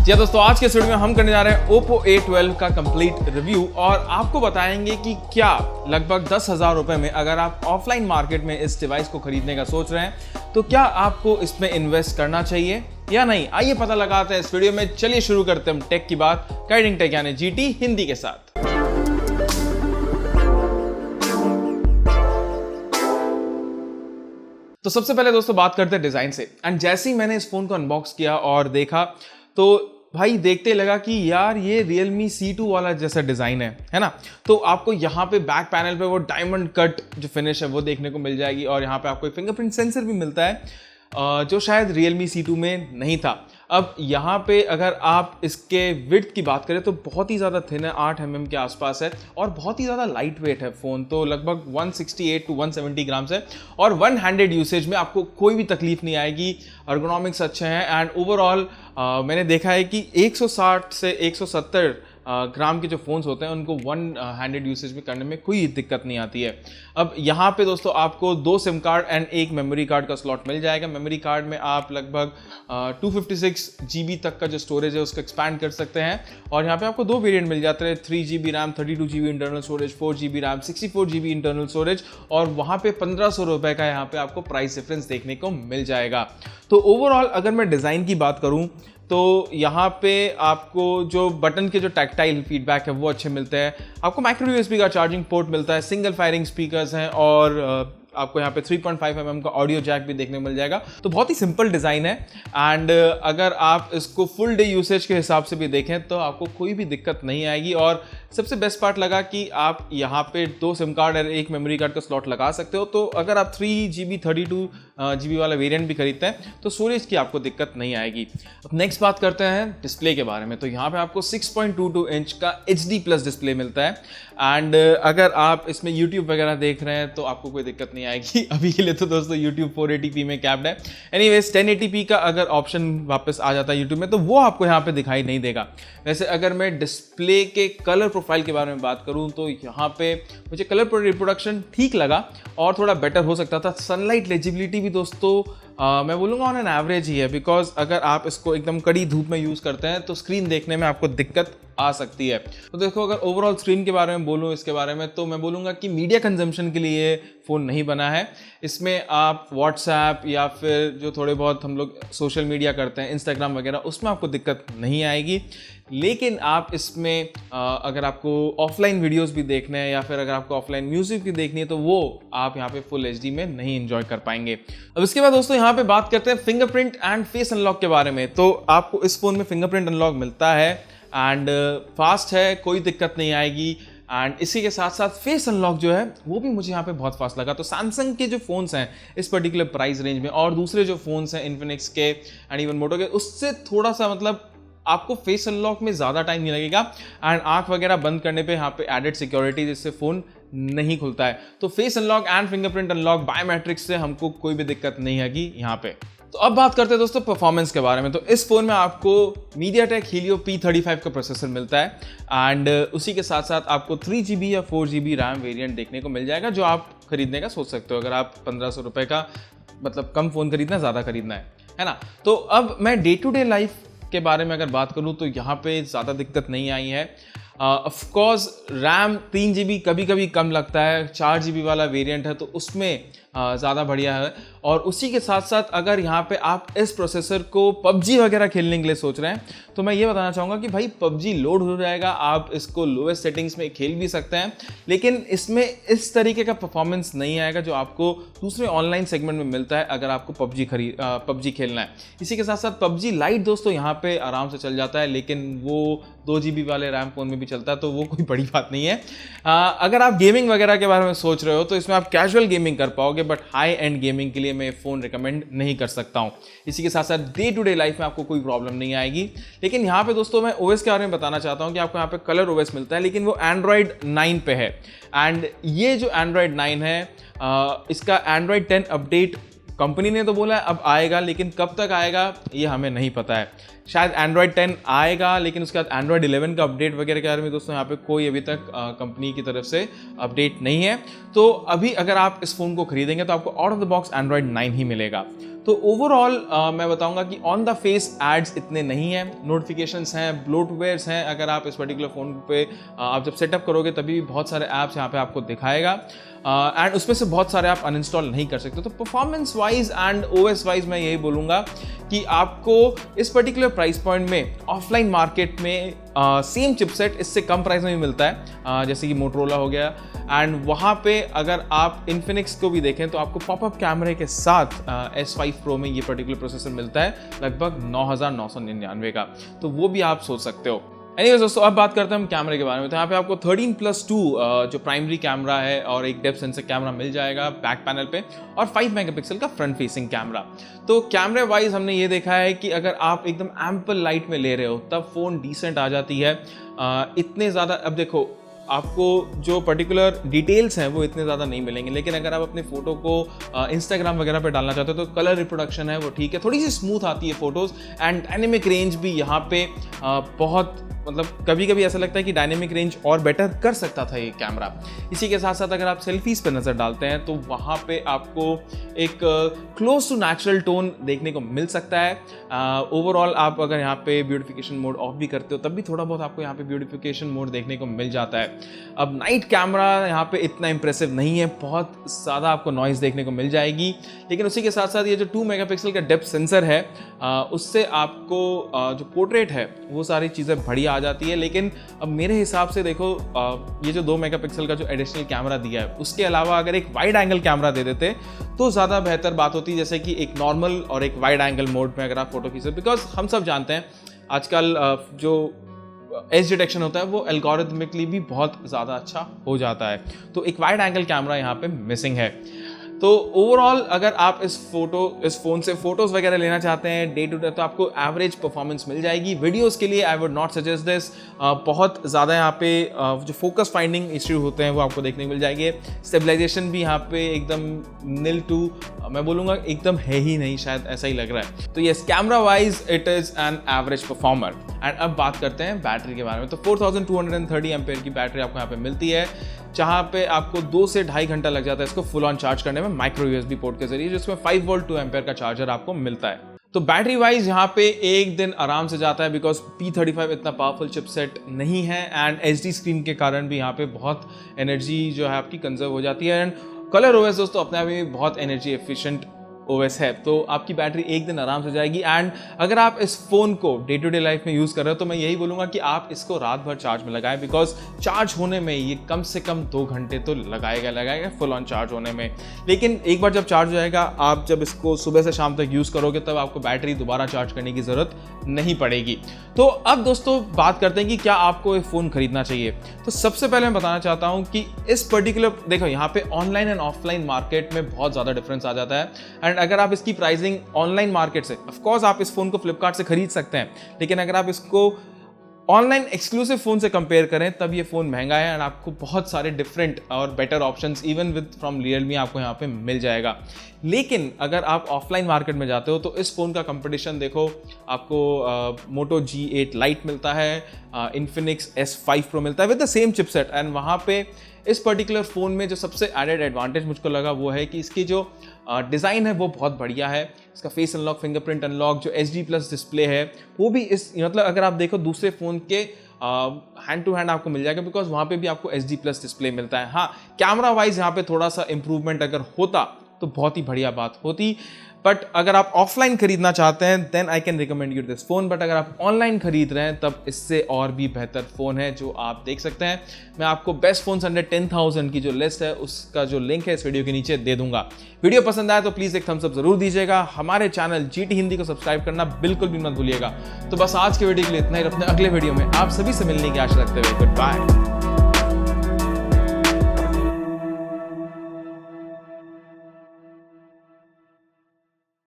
जी दोस्तों, आज के वीडियो में हम करने जा रहे हैं Oppo A12 का कंप्लीट रिव्यू और आपको बताएंगे कि क्या लगभग 10,000 रुपए में अगर आप ऑफलाइन मार्केट में इस डिवाइस को खरीदने का सोच रहे हैं तो क्या आपको इसमें इन्वेस्ट करना चाहिए या नहीं। आइए पता लगाते हैं इस वीडियो में। चलिए शुरू करते हैं टेक की बात गाइडिंग टेक यानी GT हिंदी के साथ। तो सबसे पहले दोस्तों बात करते हैं डिजाइन से। एंड जैसे ही मैंने इस फोन को अनबॉक्स किया और देखा तो भाई देखते लगा कि यार ये Realme C2 वाला जैसा डिजाइन है ना। तो आपको यहाँ पे बैक पैनल पे वो डायमंड कट जो फिनिश है वो देखने को मिल जाएगी और यहाँ पे आपको एक फिंगरप्रिंट सेंसर भी मिलता है जो शायद Realme C2 में नहीं था। अब यहाँ पे अगर आप इसके विड्थ की बात करें तो बहुत ही ज़्यादा थिन है, 8 mm के आसपास है और बहुत ही ज़्यादा लाइट वेट है फ़ोन। तो लगभग 168 to 170 ग्राम्स है और वन हैंडेड यूसेज में आपको कोई भी तकलीफ नहीं आएगी। अर्गोनॉमिक्स अच्छे हैं एंड ओवरऑल मैंने देखा है कि 160 से 170 ग्राम के जो फ़ोन्स होते हैं उनको वन हैंडेड यूसेज में करने में कोई दिक्कत नहीं आती है। अब यहाँ पे दोस्तों आपको 2 SIM card and 1 memory card का स्लॉट मिल जाएगा। मेमोरी कार्ड में आप लगभग 256 GB तक का जो स्टोरेज है उसको एक्सपैंड कर सकते हैं और यहाँ पे आपको 2 वेरिएंट मिल जाते हैं, 3 GB RAM, 32 GB internal storage, 4 GB RAM, 64 GB internal storage और वहाँ पे 1500 रुपये का यहाँ पे आपको प्राइस डिफरेंस देखने को मिल जाएगा। तो ओवरऑल अगर मैं डिज़ाइन की बात करूँ तो यहाँ पे आपको जो बटन के जो टैक्टाइल फीडबैक है वो अच्छे मिलते हैं। आपको माइक्रो USB का चार्जिंग पोर्ट मिलता है, सिंगल फायरिंग स्पीकर्स हैं और आपको यहाँ पे 3.5 mm का ऑडियो जैक भी देखने को मिल जाएगा। तो बहुत ही सिंपल डिज़ाइन है एंड अगर आप इसको फुल डे यूसेज के हिसाब से भी देखें तो आपको कोई भी दिक्कत नहीं आएगी। और सबसे बेस्ट पार्ट लगा कि आप यहाँ पे 2 सिम कार्ड और 1 मेमोरी कार्ड का स्लॉट लगा सकते हो। तो अगर आप 3 GB 32 GB वाला वेरिएंट भी खरीदते हैं तो स्टोरेज की आपको दिक्कत नहीं आएगी। अब नेक्स्ट बात करते हैं डिस्प्ले के बारे में। तो यहाँ पे आपको 6.22 इंच का HD+ डिस्प्ले मिलता है एंड अगर आप इसमें YouTube वगैरह देख रहे हैं तो आपको कोई दिक्कत नहीं आएगी। अभी के लिए तो दोस्तों YouTube 480p में कैप्ड है। एनीवेज 1080p का अगर ऑप्शन वापस आ जाता है YouTube में तो वो आपको यहाँ पे दिखाई नहीं देगा। वैसे अगर मैं डिस्प्ले के कलर प्रोफाइल के बारे में बात करूँ तो यहाँ पे मुझे कलर रिप्रोडक्शन ठीक लगा और थोड़ा बेटर हो सकता था। सनलाइट लेजिबिलिटी भी दोस्तों मैं बोलूँगा ऑन एन एवरेज ही है, बिकॉज अगर आप इसको एकदम कड़ी धूप में यूज़ करते हैं तो स्क्रीन देखने में आपको दिक्कत आ सकती है। तो देखो अगर ओवरऑल स्क्रीन के बारे में बोलूँ इसके बारे में तो मैं बोलूँगा कि मीडिया कंजम्पशन के लिए फ़ोन नहीं बना है। इसमें आप व्हाट्सएप या फिर जो थोड़े बहुत हम लोग सोशल मीडिया करते हैं इंस्टाग्राम वगैरह उसमें आपको दिक्कत नहीं आएगी। लेकिन आप इसमें अगर आपको ऑफलाइन वीडियोस भी देखने हैं या फिर अगर आपको ऑफलाइन म्यूजिक भी देखनी है तो वो आप यहाँ पे फुल HD में नहीं एंजॉय कर पाएंगे। अब इसके बाद दोस्तों यहाँ पे बात करते हैं फिंगरप्रिंट एंड फेस अनलॉक के बारे में। तो आपको इस फोन में फिंगरप्रिंट अनलॉक मिलता है एंड फास्ट है, कोई दिक्कत नहीं आएगी। एंड इसी के साथ साथ फेस अनलॉक जो है वो भी मुझे यहाँ पे बहुत फास्ट लगा। तो सैमसंग के जो फोन्स हैं इस पर्टिकुलर प्राइस रेंज में और दूसरे जो फोन्स हैं इन्फिनिक्स के एंड इवन मोटो के उससे थोड़ा सा मतलब आपको फेस अनलॉक में ज़्यादा टाइम नहीं लगेगा एंड आंख वगैरह बंद करने पे यहाँ पे एडेड सिक्योरिटी जिससे फ़ोन नहीं खुलता है। तो face unlock and fingerprint unlock biometrics से हमको कोई भी दिक्कत नहीं आएगी यहाँ पे। तो अब बात करते हैं दोस्तों परफॉर्मेंस के बारे में। तो इस फोन में आपको MediaTek Helio P35 का प्रोसेसर मिलता है एंड उसी के साथ साथ आपको 3 GB या 4 GB रैम वेरिएंट देखने को मिल जाएगा जो आप खरीदने का सोच सकते हो अगर आप 1500 रुपये का मतलब कम फ़ोन खरीदना ज़्यादा खरीदना है ना। तो अब मैं डे टू डे लाइफ के बारे में अगर बात करूं तो यहाँ पे ज़्यादा दिक्कत नहीं आई है। ऑफ कोर्स रैम 3 GB कभी कभी कम लगता है, 4 GB वाला वेरिएंट है तो उसमें ज़्यादा बढ़िया है। और उसी के साथ साथ अगर यहाँ पे आप इस प्रोसेसर को PUBG वगैरह खेलने के लिए सोच रहे हैं तो मैं ये बताना चाहूँगा कि भाई PUBG लोड हो जाएगा, आप इसको लोएस्ट सेटिंग्स में खेल भी सकते हैं लेकिन इसमें इस तरीके का परफॉर्मेंस नहीं आएगा जो आपको दूसरे ऑनलाइन सेगमेंट में मिलता है अगर आपको PUBG खेलना है। इसी के साथ साथ PUBG लाइट दोस्तों यहाँ पे आराम से चल जाता है लेकिन वो 2 GB वाले रैम फ़ोन में भी चलता है तो वो कोई बड़ी बात नहीं है। अगर आप गेमिंग वगैरह के बारे में सोच रहे हो तो इसमें आप कैजुअल गेमिंग कर पाओगे बट हाई एंड गेमिंग के लिए मैं फ़ोन रिकमेंड नहीं कर सकता हूँ। इसी के साथ साथ डे टू डे लाइफ में आपको कोई प्रॉब्लम नहीं आएगी। लेकिन यहाँ पे दोस्तों मैं OS के बारे में बताना चाहता हूँ कि आपको यहाँ पे कलर OS मिलता है लेकिन वो Android 9 पे है एंड ये जो Android 9 है इसका Android 10 अपडेट कंपनी ने तो बोला है अब आएगा लेकिन कब तक आएगा ये हमें नहीं पता है। शायद Android 10 आएगा लेकिन उसके बाद Android 11 का अपडेट वगैरह के बारे में दोस्तों यहाँ पे कोई अभी तक कंपनी की तरफ से अपडेट नहीं है। तो अभी अगर आप इस फ़ोन को खरीदेंगे तो आपको out of the box Android 9 ही मिलेगा। तो ओवरऑल मैं बताऊंगा कि ऑन द फेस एड्स इतने नहीं हैं, नोटिफिकेशंस हैं, ब्लोटवेयर्स हैं। अगर आप इस पर्टिकुलर फ़ोन पे आप जब सेटअप करोगे तभी बहुत सारे ऐप्स यहाँ पे आपको दिखाएगा एंड उसमें से बहुत सारे आप अनइंस्टॉल नहीं कर सकते। तो performance wise and OS wise मैं यही बोलूँगा कि आपको इस पर्टिकुलर प्राइस पॉइंट में ऑफलाइन मार्केट में सेम चिपसेट इससे कम प्राइस में भी मिलता है, जैसे कि मोटरोला हो गया। एंड वहाँ पे अगर आप इन्फिनिक्स को भी देखें तो आपको पॉपअप कैमरे के साथ S5 Pro में ये पर्टिकुलर प्रोसेसर मिलता है लगभग 9,999 का, तो वो भी आप सोच सकते हो। एनीवेज दोस्तों, अब बात करते हैं हम कैमरे के बारे में। तो यहाँ पे आपको 13+2 जो प्राइमरी कैमरा है और एक डेप्थ सेंसर कैमरा मिल जाएगा बैक पैनल पे, और 5 मेगापिक्सल का फ्रंट फेसिंग कैमरा। तो कैमरे वाइज हमने ये देखा है कि अगर आप एकदम एम्पल लाइट में ले रहे हो तब फ़ोन डिसेंट आ जाती है। इतने ज़्यादा, अब देखो आपको जो पर्टिकुलर डिटेल्स हैं वो इतने ज़्यादा नहीं मिलेंगे, लेकिन अगर आप अपने फ़ोटो को इंस्टाग्राम वगैरह पे डालना चाहते हो तो कलर रिप्रोडक्शन है वो ठीक है, थोड़ी सी स्मूथ आती है फ़ोटोज़। एंड डायनेमिक रेंज भी यहाँ पे बहुत, मतलब कभी कभी ऐसा लगता है कि डायनेमिक रेंज और बेटर कर सकता था ये कैमरा। इसी के साथ साथ अगर आप सेल्फीज़ पर नज़र डालते हैं तो वहाँ पे आपको एक क्लोज टू नेचुरल टोन देखने को मिल सकता है। ओवरऑल आप अगर यहाँ पे ब्यूटिफिकेशन मोड ऑफ भी करते हो तब भी थोड़ा बहुत आपको यहाँ पे ब्यूटिफिकेशन मोड देखने को मिल जाता है। अब नाइट कैमरा यहाँ पे इतना इंप्रेसिव नहीं है, बहुत ज़्यादा आपको नॉइज़ देखने को मिल जाएगी, लेकिन उसी के साथ साथ ये जो 2 मेगापिक्सल का डेप्थ सेंसर है उससे आपको जो पोर्ट्रेट है वो सारी चीज़ें बढ़िया आ जाती है। लेकिन अब मेरे हिसाब से देखो, ये जो 2 मेगापिक्सल का जो एडिशनल कैमरा दिया है उसके अलावा अगर एक वाइड एंगल कैमरा दे देते तो ज़्यादा बेहतर बात होती, जैसे कि एक नॉर्मल और एक वाइड एंगल मोड में अगर आप फोटो खींचते, बिकॉज हम सब जानते हैं आजकल जो एज डिटेक्शन होता है वो एल्गोरिथमिकली भी बहुत ज़्यादा अच्छा हो जाता है। तो एक वाइड एंगल कैमरा यहाँ पे मिसिंग है। तो ओवरऑल अगर आप इस फ़ोन से फ़ोटोज़ वगैरह लेना चाहते हैं डे टू डे तो आपको एवरेज परफॉर्मेंस मिल जाएगी। वीडियोस के लिए I would not suggest this, बहुत ज़्यादा यहाँ पे जो फोकस फाइंडिंग इश्यू होते हैं वो आपको देखने को मिल जाएंगे। स्टेबलाइजेशन भी यहाँ पे एकदम नील टू, मैं बोलूँगा एकदम है ही नहीं, शायद ऐसा ही लग रहा है। तो yes, camera wise it is an average performer. And अब बात करते हैं बैटरी के बारे में। तो 4230 एम्पेयर की बैटरी आपको यहाँ पे मिलती है, जहाँ पे आपको 2 से 2.5 घंटा लग जाता है इसको फुल ऑन चार्ज करने में माइक्रो यूएसबी पोर्ट के जरिए, जिसमें 5 वोल्ट 2 एम्पेयर का चार्जर आपको मिलता है। तो बैटरी वाइज यहाँ पे एक दिन आराम से जाता है, बिकॉज P35 इतना पावरफुल चिपसेट नहीं है एंड HD स्क्रीन के कारण भी यहाँ पे बहुत एनर्जी जो है आपकी कंजर्व हो जाती है। एंड कलर OS दोस्तों अपने आप में बहुत एनर्जी एफिशिएंट OS है, तो आपकी बैटरी एक दिन आराम से जाएगी। एंड अगर आप इस फ़ोन को डे टू डे लाइफ में यूज़ कर रहे हो तो मैं यही बोलूँगा कि आप इसको रात भर चार्ज में लगाएं, बिकॉज चार्ज होने में ये कम से कम 2 घंटे तो लगाएगा फुल ऑन चार्ज होने में। लेकिन एक बार जब चार्ज हो जाएगा, आप जब इसको सुबह से शाम तक यूज़ करोगे तब आपको बैटरी दोबारा चार्ज करने की ज़रूरत नहीं पड़ेगी। तो अब दोस्तों बात करते हैं कि क्या आपको ये फ़ोन खरीदना चाहिए। तो सबसे पहले मैं बताना चाहता हूँ कि इस पर्टिकुलर, देखो यहाँ पे ऑनलाइन एंड ऑफलाइन मार्केट में बहुत ज़्यादा डिफरेंस आ जाता है। एंड अगर आप इसकी प्राइसिंग ऑनलाइन मार्केट से, ऑफ कोर्स आप इस फोन को फ्लिपकार्ट से खरीद सकते हैं, लेकिन अगर आप इसको ऑनलाइन एक्सक्लूसिव फोन से कंपेयर करें तब ये फोन महंगा है। एंड आपको बहुत सारे डिफरेंट और better options even with from Realme आपको यहाँ पे मिल जाएगा। लेकिन अगर आप ऑफलाइन मार्केट में जाते हो तो इस फोन का कंपटीशन देखो, आपको मोटो G8 लाइट मिलता है, इन्फिनिक्स S5 Pro मिलता है with the same chipset. And वहाँ पे इस पर्टिकुलर फ़ोन में जो सबसे एडेड एडवांटेज मुझको लगा वो है कि इसकी जो डिज़ाइन है वो बहुत बढ़िया है। इसका फेस अनलॉक, फिंगरप्रिंट अनलॉक, जो HD+ डिस्प्ले है वो भी इस, मतलब अगर आप देखो दूसरे फ़ोन के हैंड टू हैंड आपको मिल जाएगा, बिकॉज वहाँ पे भी आपको HD+ डिस्प्ले मिलता है। हाँ, कैमरा वाइज यहाँ पे थोड़ा सा इंप्रूवमेंट अगर होता तो बहुत ही बढ़िया बात होती। बट अगर आप ऑफलाइन खरीदना चाहते हैं then I can recommend you this phone. But अगर आप ऑनलाइन खरीद रहे हैं तब इससे और भी बेहतर फ़ोन है जो आप देख सकते हैं। मैं आपको बेस्ट फोन्स अंडर 10,000 की जो लिस्ट है उसका जो लिंक है इस वीडियो के नीचे दे दूंगा। वीडियो पसंद आए तो प्लीज़ एक थम्स अप जरूर दीजिएगा। हमारे चैनल GT हिंदी को सब्सक्राइब करना बिल्कुल भी मत भूलिएगा। तो बस आज के वीडियो के लिए इतना ही। अपने अगले वीडियो में आप सभी से मिलने की आशा रखते हुए गुड बाय।